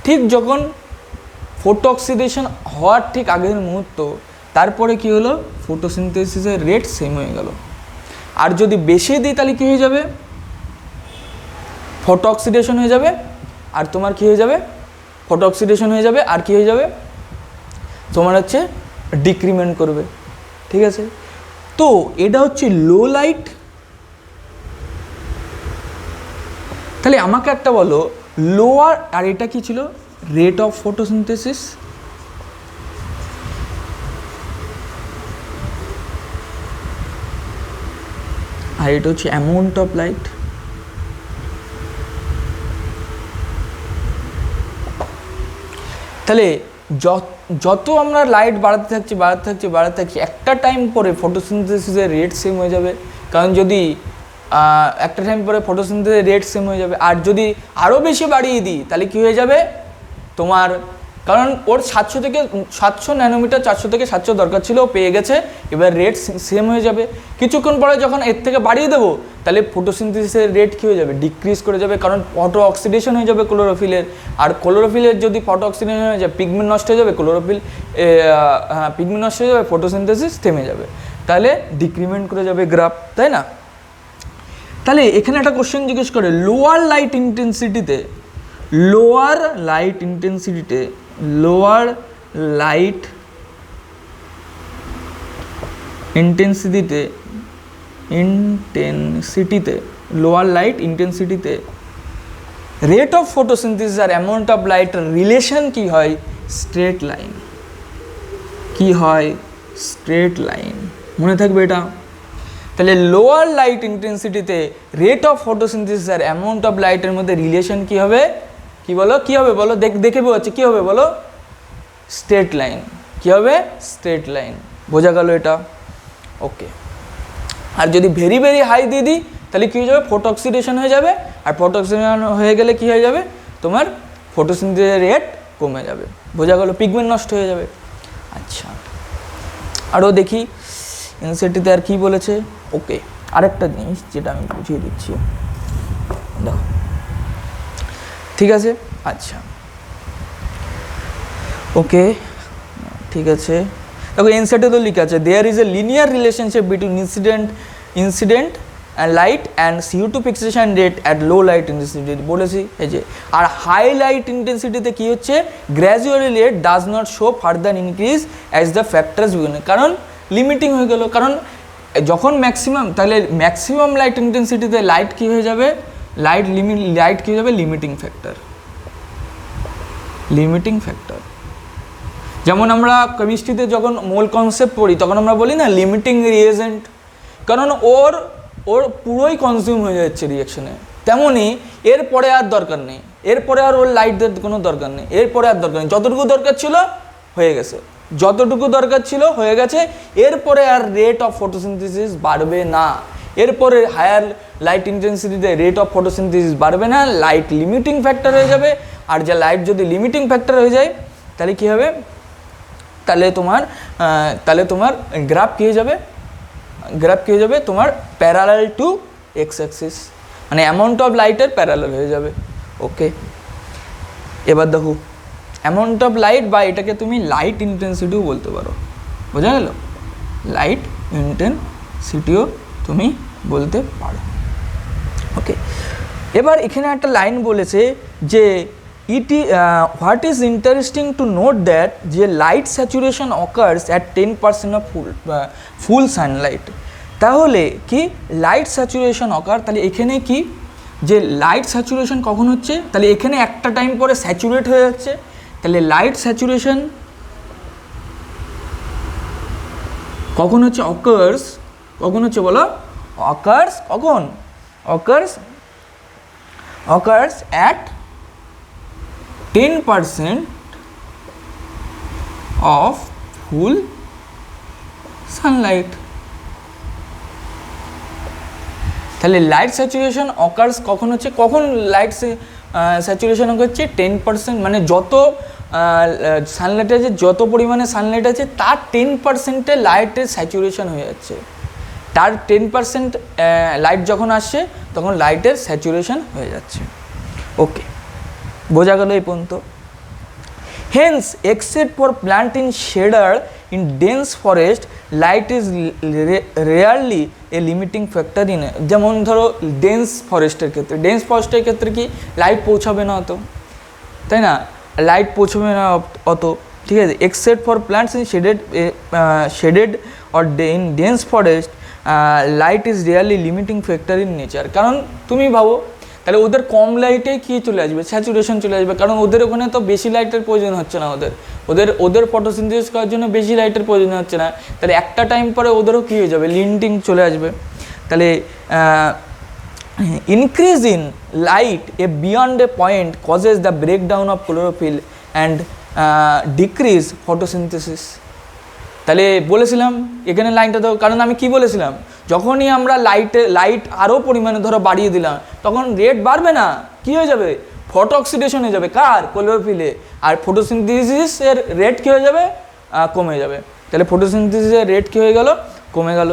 A: ঠিক যখন ফটো অক্সিডেশন হওয়ার ঠিক আগের মুহূর্ত, তারপরে কি হলো, ফটোসিনথেসিসের রেট সেম হয়ে গেল। আর যদি বেশি দিই তাহলে কী হয়ে যাবে, ফটো অক্সিডেশন হয়ে যাবে, আর তোমার কী হয়ে যাবে, ফটো অক্সিডেশন হয়ে যাবে, আর কী হয়ে যাবে, তোমার হচ্ছে ডিক্রিমেন্ট করবে, ঠিক আছে। তো এটা হচ্ছে লো লাইট। তাহলে আমাকে একটা বলো, লোয়ার, আর এটা কি ছিল, রেট অফ ফটোসিনথেসিস, আর এটা হচ্ছে অ্যামাউন্ট অফ লাইট। তাহলে যত আমরা লাইট বাড়াতে থাকছি, একটা টাইম পরে ফটোসিনথেসিসের রেট সেম হয়ে যাবে, কারণ যদি একটা টাইম পরে ফটোসিনথেসিসের রেট সেম হয়ে যাবে। আর যদি আরও বেশি বাড়িয়ে দিই তাহলে কী হয়ে যাবে তোমার, কারণ ওর 700 ন্যানোমিটার, 400 থেকে 700 দরকার ছিল, ও পেয়ে গেছে, এবার রেট সেম হয়ে যাবে। কিছুক্ষণ পরে যখন এর থেকে বাড়িয়ে দেবো তাহলে ফটোসিনথেসিসের রেট কী হয়ে যাবে, ডিক্রিজ করে যাবে, কারণ ফটো অক্সিডেশন হয়ে যাবে ক্লোরোফিলের, আর ক্লোরোফিলের যদি ফটো অক্সিডেশন হয়ে যায় পিগমেন্ট নষ্ট হয়ে যাবে, পিগমেন্ট নষ্ট হয়ে যাবে, ফটোসিনথেসিস থেমে যাবে, তাহলে ডিক্রিমেন্ট করে যাবে গ্রাফ, তাই না। তাহলে এখানে একটা কোশ্চেন জিজ্ঞেস করে, লোয়ার লাইট ইন্টেন্সিটিতে রেট অফ ফটোসিনথেসিস আর অ্যামাউন্ট অফ লাইট রিলেশন কি হয়, স্ট্রেট লাইন, কি হয়, স্ট্রেট লাইন, মনে থাকবে এটা। তাহলে লোয়ার লাইট ইন্টেন্সিটিতে রেট অফ ফটোসিনথেসিস আর অ্যামাউন্ট অফ লাইটের মধ্যে রিলেশন কি হবে, কি বলো, কি হবে বলো, দেখে বোঝাচ্ছে কি হবে বলো, স্ট্রেট লাইন, কি হবে, স্ট্রেট লাইন, বোঝা গেল এটা, ওকে। আর যদি ভেরি ভেরি হাই দিয়ে দিই তাহলে তাহলে কী হয়ে যাবে, ফটো অক্সিডেশন হয়ে যাবে, আর ফটো অক্সিডেশন হয়ে গেলে কী হয়ে যাবে, তোমার ফটোসিনথেসিসের রেট কমে যাবে। বোঝা গেল, পিগমেন্ট নষ্ট হয়ে যাবে। আচ্ছা, আরও দেখি এনসিইআরটিতে আর কী বলেছে। ওকে, আরেকটা জিনিস যেটা আমি বুঝিয়ে দিচ্ছি, দেখো, ঠিক আছে। আচ্ছা, ওকে, ঠিক আছে। দেখো এনসিইআরটি তো লিখা আছে, there is a linear relationship between incident light and CO2 fixation rate at low light intensity বলেছি। এই যে, আর হাই লাইট ইন্টেন্সিটিতে কী হচ্ছে, gradually rate does not show further increase as the factors begin, কারণ লিমিটিং হয়ে গেল। কারণ যখন ম্যাক্সিমাম, তাহলে ম্যাক্সিমাম লাইট ইন্টেন্সিটিতে লাইট কী হয়ে যাবে, লাইট কী হয়ে যাবে, লিমিটিং ফ্যাক্টর। যেমন আমরা কেমিস্ট্রিতে যখন মোল কনসেপ্ট পড়ি তখন আমরা বলি না লিমিটিং রিয়েজেন্ট, কারণ ওর পুরোই কনজিউম হয়ে যাচ্ছে রিয়াকশনে। তেমনই এরপরে আর দরকার নেই, এরপরে আর ওর লাইটের কোনো দরকার নেই, এরপরে আর দরকার নেই, যতটুকু দরকার ছিল হয়ে গেছে, হয়ে গেছে। এরপরে আর রেট অফ ফটোসিনথেসিস বাড়বে না, এরপরে হায়ার লাইট ইন্টেন্সিটিতে রেট অফ ফটোসিনথেসিস বাড়বে না, লাইট লিমিটিং ফ্যাক্টর হয়ে যাবে। আর যে লাইট যদি লিমিটিং ফ্যাক্টর হয়ে যায় তাহলে কী হবে, তাহলে তোমার গ্রাফ কী হয়ে যাবে, তোমার প্যারালাল টু এক্স অ্যাক্সিস, মানে অ্যামাউন্ট অফ লাইটের প্যারালাল হয়ে যাবে। ওকে, এবার দেখো অ্যামাউন্ট অফ লাইট, বা এটাকে তুমি লাইট ইন্টেন্সিটিও বলতে পারো, বোঝা গেল, লাইট ইন্টেন্সিটিও তুমি বলতে পারো। ওকে, এবার এখানে একটা লাইন বলেছে যে what is interesting to note that যে light saturation occurs at 10% of full sunlight. তাহলে কি লাইট স্যাচুরেশন অকার, তাহলে এখানে কি যে লাইট স্যাচুরেশন কখন হচ্ছে, তাহলে এখানে একটা টাইম পরে স্যাচুরেট হয়ে যাচ্ছে, তাহলে লাইট স্যাচুরেশন কখন হচ্ছে, কখন হচ্ছে বলো, occurs at 10% of full sunlight। তাহলে লাইট স্যাচুরেশন অকার্স কখন হচ্ছে, কখন লাইট স্যাচুরেশন হচ্ছে 10%, মানে যত সানলাইট আছে, যত পরিমাণে সানলাইট আছে তার 10%-এ লাইটের স্যাচুরেশন হয়ে যাচ্ছে, তার 10% লাইট যখন আসছে তখন লাইটের স্যাচুরেশন হয়ে যাচ্ছে। ওকে, বোঝা গেল এই পর্যন্ত। Hence except for plant in shade or in dense forest light is rarely a limiting factor in, যেমন ধরো ডেন্স ফরেস্টের ক্ষেত্রে কি লাইট পৌঁছাবে না অত, তাই না, লাইট পৌঁছাবে না অত, ঠিক আছে। Except for plants in shaded or in dense forest light is rarely limiting factor in nature. কারণ তুমি ভাবো, তাহলে ওদের কম লাইটে কী চলে আসবে, স্যাচুরেশন চলে আসবে, কারণ ওদের ওখানে তো বেশি লাইটের প্রয়োজন হচ্ছে না, ওদের ফটোসিনথেসিস করার জন্য বেশি লাইটের প্রয়োজন হচ্ছে না, তাহলে একটা টাইম পরে ওদেরও কী হয়ে যাবে, লিমিটিং চলে আসবে। তাহলে increase in light beyond A point causes the breakdown of chlorophyll and decrease photosynthesis. তাহলে বলেছিলাম এখানে লাইনটা তো, কারণ আমি কি বলেছিলাম, যখনই আমরা লাইট আরও পরিমাণে ধরো বাড়িয়ে দিলাম তখন রেট বাড়বে না, কি হয়ে যাবে, ফটো অক্সিডেশন হয়ে যাবে, কার, ক্লোরোফিলে, আর ফটোসিনথেসিসের রেট কী হয়ে যাবে, কমে যাবে। তাহলে ফটোসিনথেসিসের রেট কী হয়ে গেল, কমে গেল,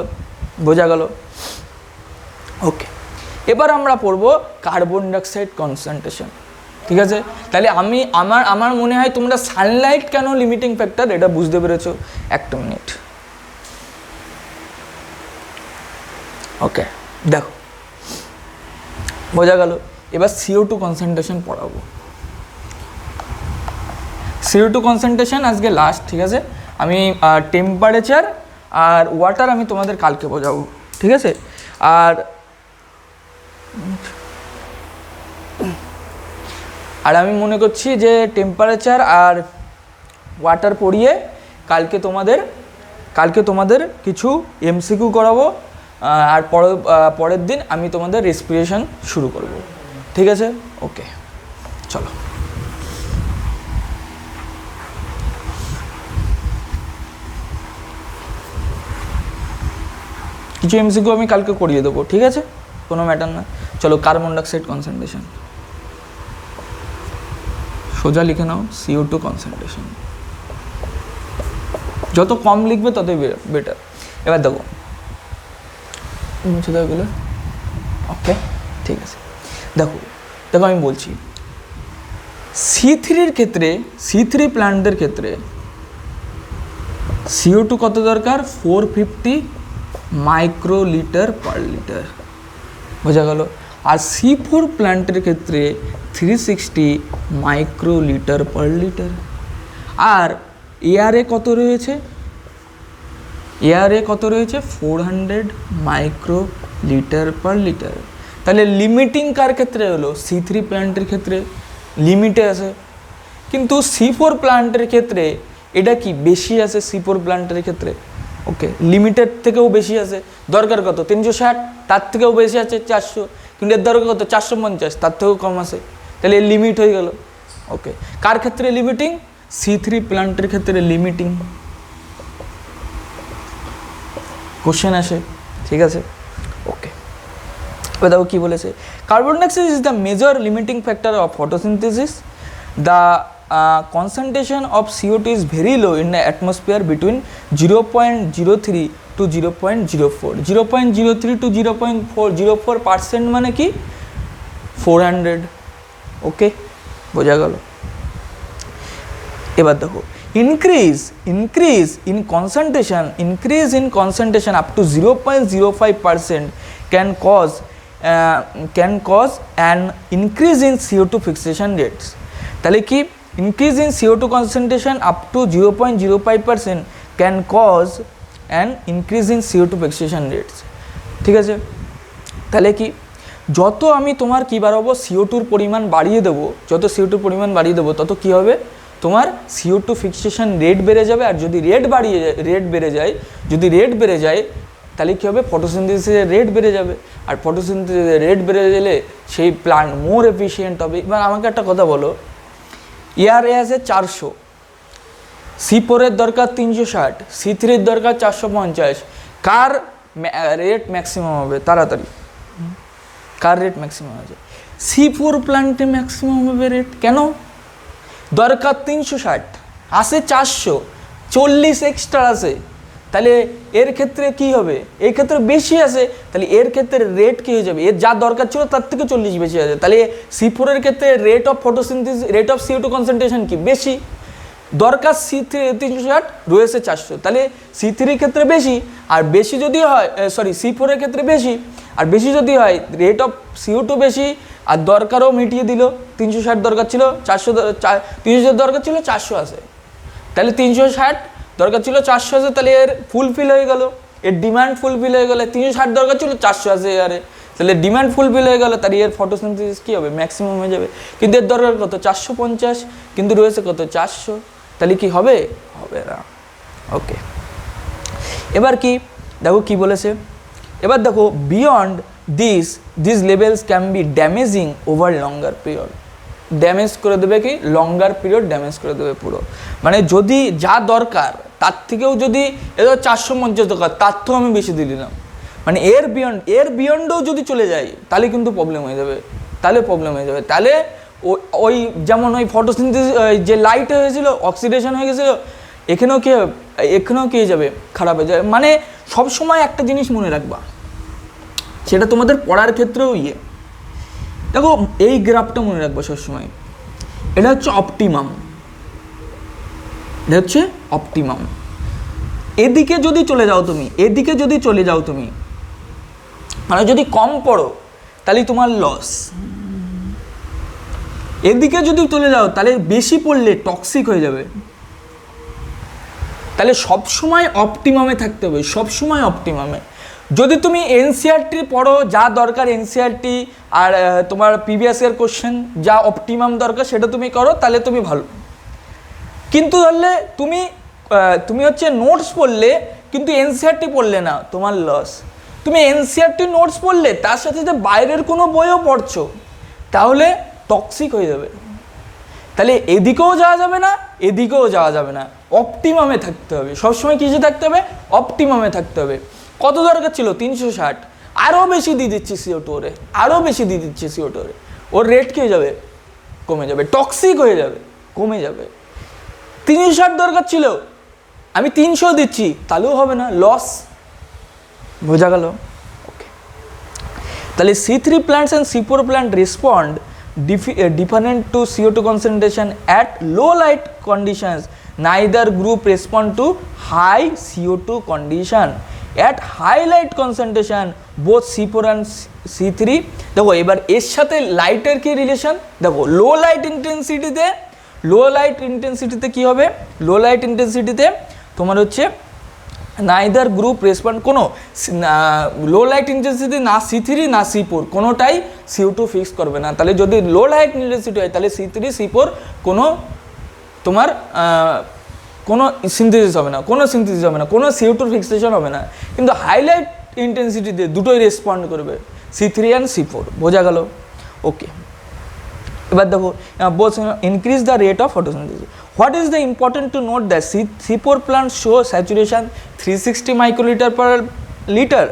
A: বোঝা গেল। ওকে, এবার আমরা পড়বো কার্বন ডাইঅক্সাইড কনসেন্ট্রেশন, ঠিক আছে। তাহলে আমার মনে হয় তোমরা সানলাইট কেন লিমিটিং ফ্যাক্টর এটা বুঝতে পেরেছো। একটা মিনিট, ওকে, দেখো বোঝা গেল। এবার CO2 কনসেন্ট্রেশন পড়াবো। CO2 কনসেন্ট্রেশন আজকে লাস্ট, ঠিক আছে। আমি টেম্পারেচার আর ওয়াটার আমি তোমাদের কালকে বোঝাবো, ঠিক আছে। আর আমি মনে করছি যে টেম্পারেচার আর ওয়াটার পড়িয়ে কালকে তোমাদের কিছু MCQ করাবো, আর পরের দিন আমি তোমাদের রেসপিরেশন শুরু করব, ঠিক আছে। ওকে, চলো। কিছু MCQ আমি কালকে করিয়ে দেবো, ঠিক আছে। কোনো ম্যাটার না। চলো কার্বন ডাইঅক্সাইড কনসেন্ট্রেশন সোজা লিখে নাও, CO2 কনসেন্ট্রেশন। যত কম লিখবে ততই বেটার। এবার দেখো মুছে দাও এগুলো, ওকে ঠিক আছে। দেখো দেখো আমি বলছি C3-র ক্ষেত্রে, C3 প্ল্যান্টদের ক্ষেত্রে CO2 কত দরকার, 450 মাইক্রোলিটার পার লিটার, বোঝা গেল। আর C4 প্ল্যান্টের ক্ষেত্রে 360 মাইক্রোলিটার পার লিটার। আর এয়ারে কত রয়েছে, এয়ারে কত রয়েছে 400 মাইক্রোলিটার পার লিটার। তাহলে লিমিটিং কার ক্ষেত্রে হলো, C3 প্ল্যান্টের ক্ষেত্রে লিমিটে আছে, কিন্তু C4 প্ল্যান্টের ক্ষেত্রে এটা কি বেশি আছে, C4 প্ল্যান্টের ক্ষেত্রে ওকে লিমিটেড থেকেও বেশি আছে। দরকার কত 360, তার থেকেও বেশি আছে 400, কিন্তু এর দরকার কত 450, তার থেকেও কম আছে। তাহলে এর লিমিট হয়ে গেল। ওকে কার ক্ষেত্রে লিমিটিং, C3 প্ল্যান্টের ক্ষেত্রে লিমিটিং। কোশ্চেন আসে, ঠিক আছে ওকে। এবার দেখো কী বলেছে, carbon dioxide is the major limiting factor of photosynthesis. The concentration of CO2 is very low in the atmosphere between 0.03 to 0.04, 0.03 to 0.04% মানে কি 400, ওকে বোঝা গেল। এবার দেখো increase in concentration up to 0.05% can cause an increase in CO2 fixation rates। তাহলে কি increase in CO2 concentration up to 0.05% can cause an increase in CO2 fixation rates, ঠিক আছে। তাহলে কি যত আমি তোমার কী বাড়াবো CO2-র পরিমাণ বাড়িয়ে দেবো, যত CO2-র পরিমাণ বাড়িয়ে দেবো তত কী হবে, তোমার CO2 ফিক্সেশন রেট বেড়ে যাবে। আর যদি রেট বেড়ে যায় তাহলে কী হবে, ফটোসিনথেসিসের রেট বেড়ে যাবে। আর ফটোসিনথেসিসের রেট বেড়ে গেলে সেই প্ল্যান্ট মোর এফিশিয়েন্ট হবে। এবার আমাকে একটা কথা বলো, এয়ারে আছে 400, C4-এর দরকার 360, C3-র দরকার 450, কার রেট ম্যাক্সিমাম হবে তাড়াতাড়ি, কার রেট ম্যাক্সিমাম আছে, C4 প্ল্যান্টে ম্যাক্সিমাম হবে রেট। কেন, দরকার 360, আসে 400, 40 এক্সট্রা আসে, তাহলে এর ক্ষেত্রে কি হবে, এর ক্ষেত্রে বেশি আসে, তাহলে এর ক্ষেত্রে রেট কী হয়ে যাবে, এর যা দরকার ছিল তার থেকে 40 বেশি আছে। তাহলে C4-এর ক্ষেত্রে rate of photosynthesis, rate of CO2 concentration কি বেশি, দরকার C3 360, রয়েছে 400, তাহলে C3-র ক্ষেত্রে বেশি। আর বেশি যদি হয় C4-এর ক্ষেত্রে বেশি, আর বেশি যদি হয় রেট অফ CO2 বেশি, আর দরকারও মিটিয়ে দিল, 360 দরকার ছিল 360 দরকার ছিল 400 আসে, তাহলে 360 দরকার ছিল 400 আসে, তাহলে এর ফুলফিল হয়ে গেল, এর ডিমান্ড ফুলফিল হয়ে গেলে 360 দরকার ছিল 400 আসে এয়ারে, তাহলে ডিমান্ড ফুলফিল হয়ে গেল, তাহলে এর ফটোসিনথেসিস কী হবে ম্যাক্সিমাম হয়ে যাবে। কিন্তু এর দরকার কত 450, কিন্তু রয়েছে কত 400, তাহলে কি হবে, হবে না। ওকে এবার কি দেখো কি বলেছে, এবার দেখো beyond this levels can be damaging over longer period. Damage করে দেবে কি, লঙ্গার পিরিয়ড ড্যামেজ করে দেবে পুরো। মানে যদি যা দরকার তার থেকেও যদি এবার 450 দরকার, তার থেকেও আমি বেশি দিয়ে দিলাম, মানে এর বিয়ন্ডও যদি চলে যায় তাহলে কিন্তু প্রবলেম হয়ে যাবে, তাহলে ওই যেমন ওই ফটোসিনথেসিস যে লাইট হয়েছিল অক্সিডেশন হয়ে গেছিলো, এখানেও কি হয়ে যাবে, খারাপ হয়ে যাবে। মানে সবসময় একটা জিনিস মনে রাখবা, সেটা তোমাদের পড়ার ক্ষেত্রেও দেখো এই গ্রাফটা মনে রাখবো সবসময়, এটা হচ্ছে অপটিমাম, এদিকে যদি চলে যাও তুমি, মানে যদি কম পড়ো তাহলে তোমার লস, এদিকে যদি চলে যাও তাহলে বেশি পড়লে টক্সিক হয়ে যাবে। তাহলে সবসময় অপটিমামে থাকতে হবে, সবসময় অপটিমামে। যদি তুমি এনসিআরটি পড়ো, যা দরকার এনসিআরটি আর তোমার প্রিভিয়াস ইয়ার কোশ্চেন যা অপটিমাম দরকার সেটা তুমি করো, তাহলে তুমি ভালো। কিন্তু ধরলে তুমি হচ্ছে নোটস পড়লে কিন্তু এনসিআরটি পড়লে না, তোমার লস। তুমি এনসিআরটি নোটস পড়লে তার সাথে সাথে বাইরের কোনো বইও পড়ছো, তাহলে টক্সিক হয়ে যাবে। তাহলে এদিকেও যাওয়া যাবে না, এদিকেও যাওয়া যাবে না, অপটিমামে থাকতে হবে। সবসময় কিসে থাকতে হবে, অপটিমামে থাকতে হবে। কত দরকার ছিল 360, আরও বেশি দিয়ে দিচ্ছি CO2 ওরে, আরও বেশি দিয়ে দিচ্ছি CO2 ওরে, ওর রেট কী হয়ে যাবে, কমে যাবে, টক্সিক হয়ে যাবে, কমে যাবে। 360 দরকার ছিল, আমি 300 দিচ্ছি, তাহলেও হবে না, লস। বোঝা গেল? ওকে, তাহলে C3 plants and C4 plant respond different to CO2 concentration at low light conditions. Neither group respond to high CO2 condition. At high light concentration both C4 and C3, দেখো এবার এর সাথে লাইটের কি রিলেশন, দেখো লো লাইট ইন্টেন্সিটিতে কি হবে, low light ইন্টেন্সিটিতে তোমার হচ্ছে নাইদার গ্রুপ রেসপন্ড, কোনো লো লাইট ইন্টেন্সিটি না C3 না C4 কোনোটাই CO2 ফিক্স করবে না। তাহলে যদি লো লাইট ইন্টেন্সিটি হয় তাহলে C3 C4 কোনো তোমার কোনো সিনথেসিস হবে না, কোনো CO2 ফিক্সেশন হবে না। কিন্তু হাইলাইট ইন্টেন্সিটিতে দুটোই রেসপন্ড করবে, C3 অ্যান্ড C4। বোঝা গেল? ওকে, এবার দেখো both increase the rate of photosynthesis. What is the important to note that C4 plants show saturation 360 microliter per liter,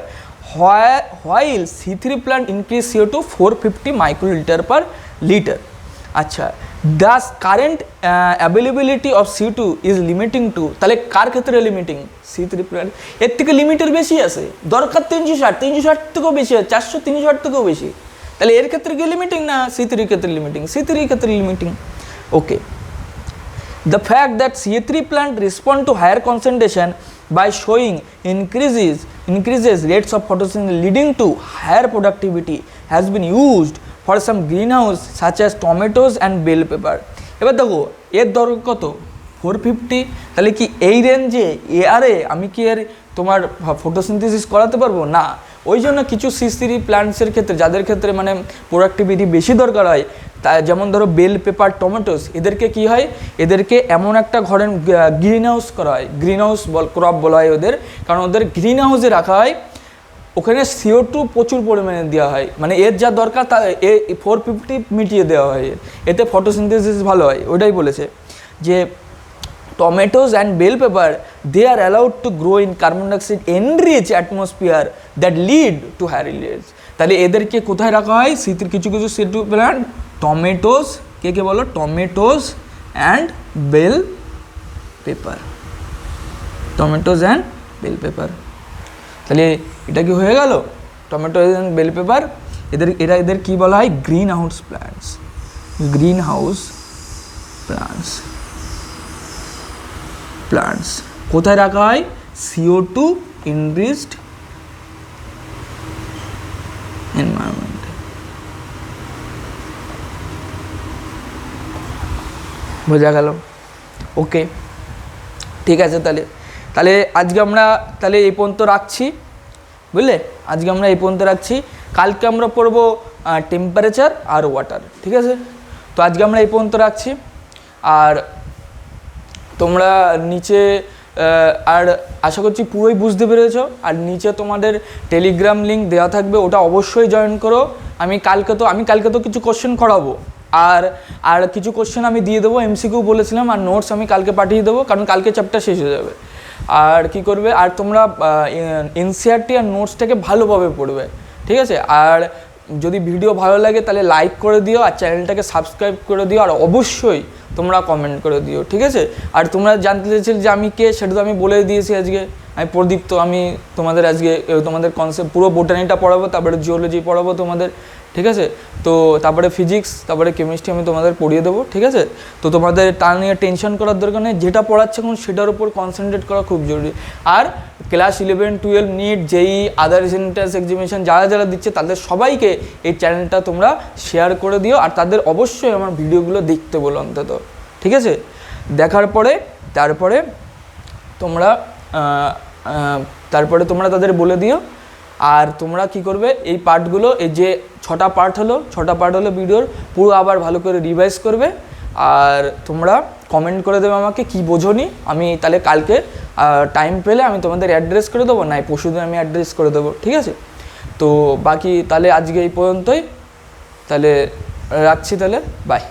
A: while C3 plant increase CO2 450 microliter per liter. আচ্ছা, thus current availability of CO2 is limiting to, তাহলে কার ক্ষেত্রে limiting, C3 plant. এর থেকে লিমিটের বেশি আছে, দরকার 360 থেকেও বেশি আছে, 400 360 থেকেও বেশি, তাহলে এর ক্ষেত্রে কি লিমিটিং না C3 ক্ষেত্রে limiting, okay. The fact that C3 plant respond to higher concentration by showing increases rates of photosynthesis leading to higher productivity has been used for some greenhouse such as tomatoes and bell pepper. এবার দেখো এর দর কত, 450, তাহলে কি এই রেঞ্জে এআরে আমি কি এর তোমার ফটোসিনথেসিস করাতে পারবো না। ওই জন্য কিছু C3 প্ল্যান্টসের ক্ষেত্রে, যাদের ক্ষেত্রে মানে প্রোডাক্টিভিটি বেশি দরকার হয়, তা যেমন ধরো বেল পেপার, টমেটোস, এদেরকে কি হয়, এদেরকে এমন একটা ঘরের গ্রিন হাউস করা হয়, গ্রিন হাউস ক্রপ বলা হয় ওদের, কারণ ওদের গ্রিন হাউসে রাখা হয়, ওখানে CO2 প্রচুর পরিমাণে দেওয়া হয়, মানে এর যা দরকার তা 450 মিটিয়ে দেওয়া হয়, এতে ফটোসিনথেসিস ভালো হয়। ওটাই বলেছে যে tomatoes and bell pepper, they are allowed to grow in carbon dioxide enriched atmosphere that lead to higher yields. তাহলে এদেরকে কোথায় রাখা হয়, কিছু C2 প্ল্যান্ট, টমেটোস, কে বলো, টমেটোস অ্যান্ড বেল পেপার, তাহলে এটা কি হয়ে গেল, টমেটোস অ্যান্ড বেল পেপার, এদের কি বলা হয়, গ্রিন হাউস প্ল্যান্টস কোথায় রাখা হয়, CO2 enriched environment। বোঝা গেল? ওকে, ঠিক আছে। তাহলে আজকে আমরা এই পর্যন্ত রাখছি, বুঝলে, কালকে আমরা পড়বো টেম্পারেচার আর ওয়াটার, ঠিক আছে। তো আজকে আমরা এই পর্যন্ত রাখছি, আর তোমরা নিচে আর আশা করছি পুরোই বুঝতে পেরেছো, আর নিচে তোমাদের টেলিগ্রাম লিঙ্ক দেওয়া থাকবে, ওটা অবশ্যই জয়েন করো। আমি কালকে তো কিছু কোশ্চেন করাবো, আর কিছু কোশ্চেন আমি দিয়ে দেবো, MCQ বলেছিলাম, আর নোটস আমি কালকে পাঠিয়ে দেবো, কারণ কালকে চ্যাপ্টার শেষ হয়ে যাবে। আর কি করবে, আর তোমরা NCERT আর নোটসটাকে ভালোভাবে পড়বে, ঠিক আছে। আর যদি ভিডিও ভালো লাগে তাহলে লাইক করে দিও, আর চ্যানেলটাকে সাবস্ক্রাইব করে দিও, আর অবশ্যই তোমরা কমেন্ট করে দিও, ঠিক আছে। আর তোমরা জানতে চেয়েছিলে যে আমি কে, সেটা তো আমি বলে দিয়েছি আজকে, আমি প্রদীপ্ত। আমি তোমাদের আজকে তোমাদের কনসেপ্ট পুরো বোটানিটা পড়াবো, তারপরে জিওলজি পড়াবো তোমাদের, ঠিক আছে। তো তারপরে ফিজিক্স, তারপরে কেমিস্ট্রি আমি তোমাদের পড়িয়ে দেবো, ঠিক আছে। তো তোমাদের তা নিয়ে টেনশন করার দরকার নেই, যেটা পড়াচ্ছে এখন সেটার উপর কনসেন্ট্রেট করা খুব জরুরি। আর ক্লাস 11, 12, নিট, JEE, আদার এন্ট্রান্স এক্সামিনেশন যারা দিচ্ছে তাদের সবাইকে এই চ্যানেলটা তোমরা শেয়ার করে দিও, আর তাদের অবশ্যই আমার ভিডিওগুলো দেখতে বলো অন্তত, ঠিক আছে। দেখার পরে তারপরে তোমরা তাদের বলে দিও। আর তোমরা কি করবে, এই পার্টগুলো, এই যে 6টা পার্ট হলো ভিডিওর, পুরো আবার ভালো করে রিভাইজ করবে, আর তোমরা কমেন্ট করে দেবে আমাকে কি বোঝোনি। আমি তাহলে কালকে টাইম পেলে আমি তোমাদের অ্যাড্রেস করে দেবো, নাই পরশুদিন আমি অ্যাড্রেস করে দেবো, ঠিক আছে। তো বাকি তাহলে আজকে এই পর্যন্তই, তাহলে রাখছি, তাহলে বাই।